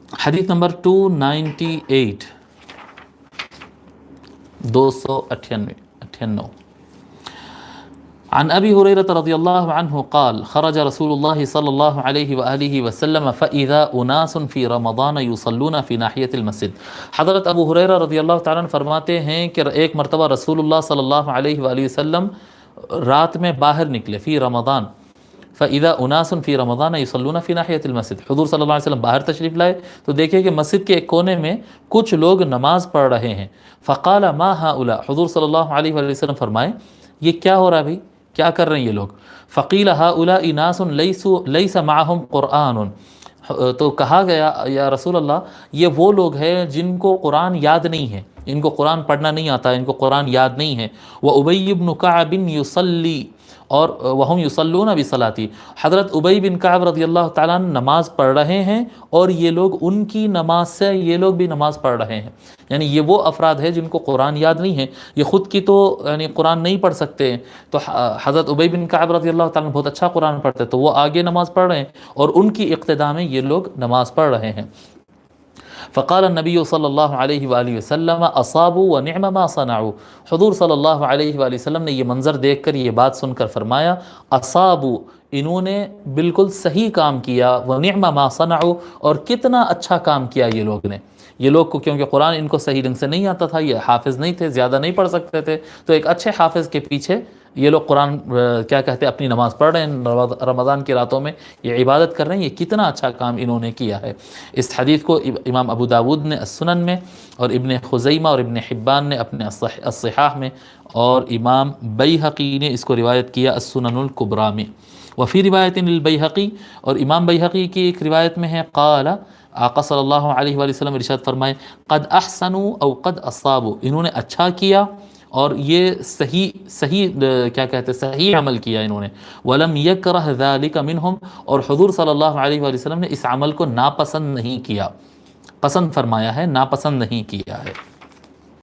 حدیث نمبر 298 298 عن ابی ہریرہ رضی اللہ عنہ قال خرج رسول اللہ صلی اللہ علیہ وآلہ وسلم فاذا اناس فی رمضان یصلون فی ناحیۃ المسجد۔ حضرت ابو ہریرہ رضی اللہ تعالیٰ عنہ فرماتے ہیں کہ ایک مرتبہ رسول اللہ صلی اللہ علیہ وآلہ وسلم رات میں باہر نکلے فی رمضان، فاذا اناس فی رمضان یصلون فی ناحیۃ المسجد، حضور صلی اللہ علیہ وسلم باہر تشریف لائے تو دیکھے کہ مسجد کے ایک کونے میں کچھ لوگ نماز پڑھ رہے ہیں۔ فقال ما هؤلاء، حضور صلی اللہ علیہ وآلہ وسلم فرمائے یہ کیا ہو رہا ہے بھائی، کیا کر رہے ہیں یہ لوگ؟ فقیل هؤلاء ناس لیس معهم قرآن، تو کہا گیا یا رسول اللہ یہ وہ لوگ ہیں جن کو قرآن یاد نہیں ہے، ان کو قرآن پڑھنا نہیں آتا، ان کو قرآن یاد نہیں ہے۔ وابی بن کعب یصلی، اور وہم یصلون بصلاتی، حضرت ابی بن کعب رضی اللہ تعالیٰ عنہ نماز پڑھ رہے ہیں اور یہ لوگ ان کی نماز سے یہ لوگ بھی نماز پڑھ رہے ہیں۔ یعنی یہ وہ افراد ہیں جن کو قرآن یاد نہیں ہے، یہ خود کی تو یعنی قرآن نہیں پڑھ سکتے، تو حضرت ابی بن کعب رضی اللہ تعالیٰ عنہ بہت اچھا قرآن پڑھتے تو وہ آگے نماز پڑھ رہے ہیں اور ان کی اقتداء میں یہ لوگ نماز پڑھ رہے ہیں۔ فقال النبی صلی اللہ علیہ وآلہ وسلم اصابوا ونعم ما صنعوا، حضور صلی اللہ علیہ وآلہ وسلم نے یہ منظر دیکھ کر، یہ بات سن کر فرمایا اصابوا، انہوں نے بالکل صحیح کام کیا، ونعم ما صنعوا، اور کتنا اچھا کام کیا یہ لوگ نے۔ یہ لوگ کو کیونکہ قرآن ان کو صحیح ڈھنگ سے نہیں آتا تھا، یہ حافظ نہیں تھے، زیادہ نہیں پڑھ سکتے تھے، تو ایک اچھے حافظ کے پیچھے یہ لوگ قرآن کیا کہتے ہیں اپنی نماز پڑھ رہے ہیں، رمضان کی راتوں میں یہ عبادت کر رہے ہیں، یہ کتنا اچھا کام انہوں نے کیا ہے۔ اس حدیث کو امام ابو داود نے السنن میں، اور ابن خزیمہ اور ابن حبان نے اپنے الصحاح میں، اور امام بیہقی نے اس کو روایت کیا السنن الکبریٰ میں۔ وفی روایت للبیہقی، اور امام بیہقی کی ایک روایت میں ہے قال، آقا صلی اللہ علیہ وآلہ وسلم ارشاد فرمائے قد احسنوا او قد اصابوا، انہوں نے اچھا کیا اور یہ صحیح کیا کہتے ہیں صحیح عمل کیا انہوں نے۔ ولم یکرہ ذلک منہم، اور حضور صلی اللہ علیہ وآلہ وسلم نے اس عمل کو ناپسند نہیں کیا، پسند فرمایا ہے، ناپسند نہیں کیا ہے۔